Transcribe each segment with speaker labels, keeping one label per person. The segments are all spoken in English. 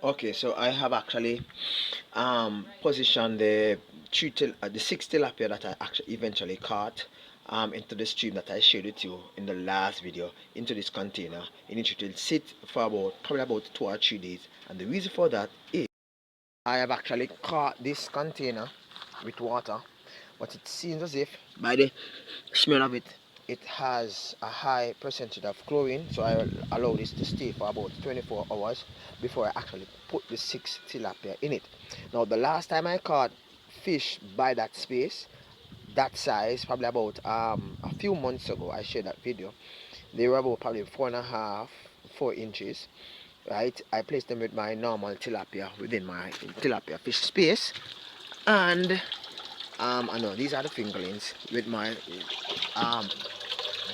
Speaker 1: Okay, so I have actually positioned the six tilapia that I actually eventually caught into the stream that I shared with you in the last video into this container in which it will sit for probably about 2 or 3 days. And the reason for that is I have actually caught this container with water, but it seems as if by the smell of it, it has a high percentage of chlorine, so I will allow this to stay for about 24 hours before I actually put the six tilapia in it. Now, the last time I caught fish by that space, that size, probably about a few months ago, I shared that video. They were about probably 4.5, 4 inches. Right, I placed them with my normal tilapia within my tilapia fish space, and I know these are the fingerlings with my um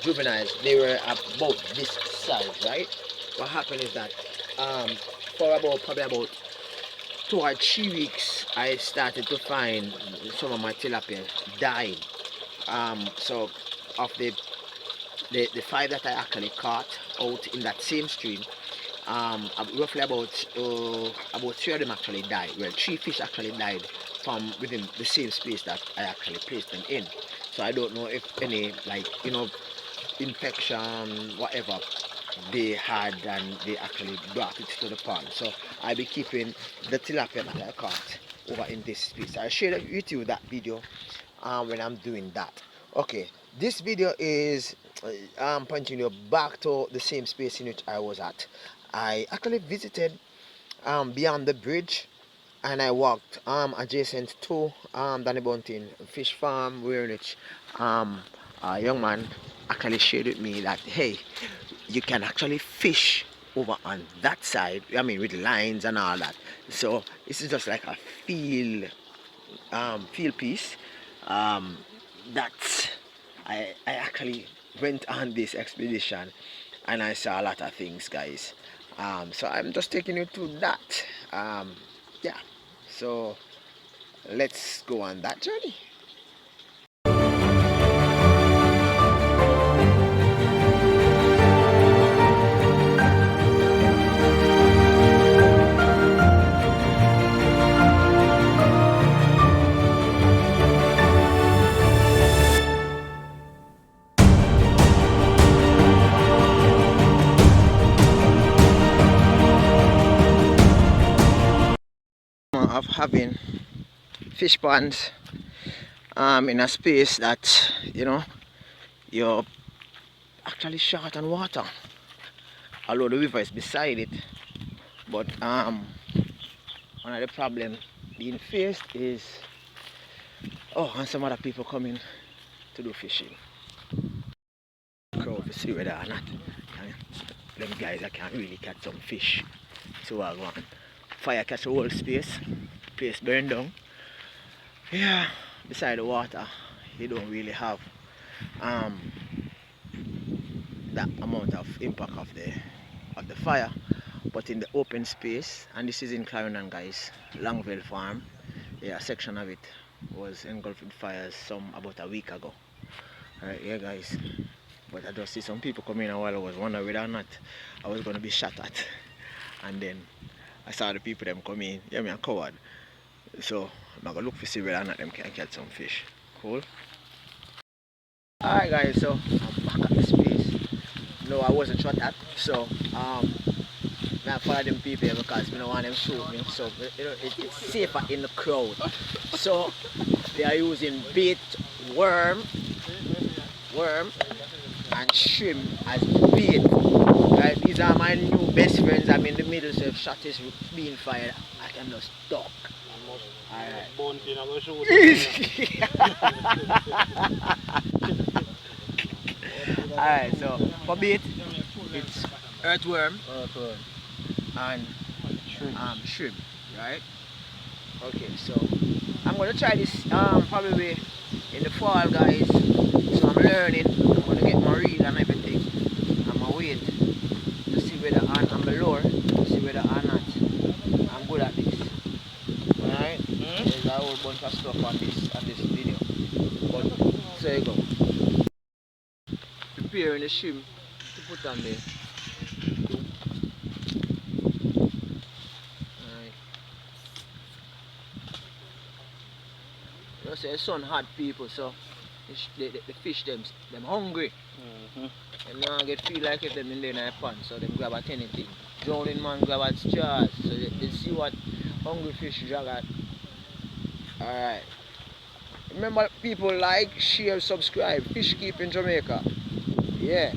Speaker 1: juveniles. They were about this size, right? What happened is that um for about probably about 2 or 3 weeks I started to find some of my tilapia dying. So of the five that I actually caught out in that same stream, roughly about three of them actually died. Well, three fish actually died from within the same space that I actually placed them in. So I don't know if any, like, infection, whatever they had, and they actually brought it to the pond. So I'll be keeping the tilapia that I caught over in this space. I'll share with you that video when I'm doing that. Okay, this video is pointing you back to the same space in which I was at. I actually visited beyond the bridge, and I walked adjacent to Danny Bunting fish farm, where which a young man actually shared with me that, hey, you can actually fish over on that side, I mean, with lines and all that. So this is just like a field piece um, that I actually went on this expedition, and I saw a lot of things, guys. So I'm just taking you to that. Yeah, so let's go on that journey. Of having fish ponds in a space that you're actually short on water, although the river is beside it. But one of the problems being faced is, and some other people coming to do fishing. Crowd to see whether or not them guys that can really catch some fish. So I go on. Fire catch the whole space, place burn down. Yeah, beside the water, you don't really have um, that amount of impact of the fire. But in the open space, and this is in Clarendon, guys, Longville Farm, yeah, a section of it was engulfed with fires about a week ago. Right here, guys. But I just see some people coming in while I was wondering whether or not I was going to be shot at. And then I saw the people them come in. Yeah, me a coward. So I'm going to look to see whether or not them can catch some fish. Cool. Alright, guys, so I'm back at the space. No, I wasn't shot at. So I follow them people because I don't want them shoot me. So it's safer in the crowd. So they are using bait, worm and shrimp as bait. Right? These are my new best friends. I'm in the middle, so if shot is being fired, I can just talk. Alright, so for bait, it's earthworm and shrimp, right? Okay, so I'm gonna try this probably in the fall, guys. So I'm learning. I'm gonna get my reel and everything. I'm gonna wait to see whether I'm lure, to see whether or not I'm good at this. Alright? There's a whole bunch of stuff on this video. But so you go. Preparing the shrimp to put on there. so the sun hot people, so the fish them hungry. Them not get feel like if them in there in a pond, so them grab at anything. Drowning man grab at straws, so they see what hungry fish drag at. Alright. Remember people, like, share, subscribe. Fish keep in Jamaica. Yeah.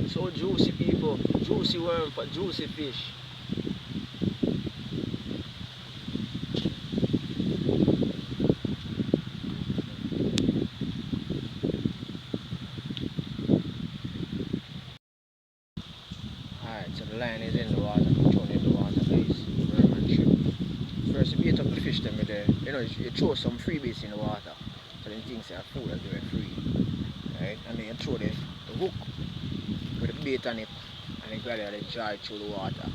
Speaker 1: So juicy people, juicy worm for juicy fish. Alright, so the line is in the water, thrown in the water, guys. Worm and shrimp. First you bait up the fish them with the, you throw some freebaits in the water. So then things are food that they were free. Right? And then you throw the hook with the bait on it, and then gradually draw it through the water.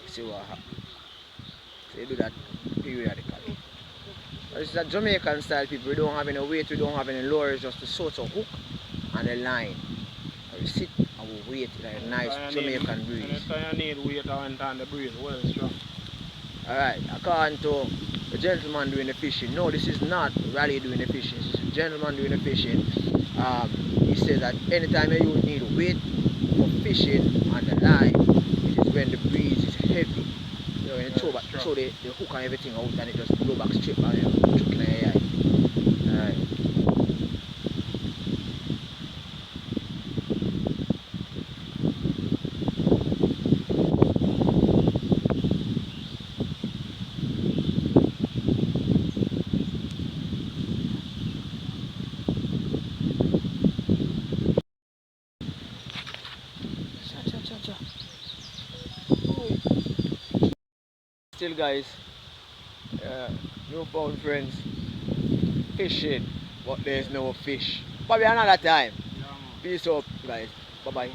Speaker 1: See what happens. So you do that periodically. This is a Jamaican style, people. We don't have any weight, we don't have any lures, just the sort of hook and a line. And we sit and we wait like a nice Jamaican breeze.
Speaker 2: Anytime you need weight and the breeze, well strong.
Speaker 1: Alright, according to the gentleman doing the fishing, no, this is not Raleigh doing the fishing, this is the gentleman doing the fishing. He says that anytime you need weight for fishing on the line, it is when the breeze is heavy. You know, when you throw the hook and everything out and it just blow back straight on you, choking in your eye. Alright. Still guys, newfound friends, fishing, but there's no fish. Probably another time. Peace out guys, bye bye.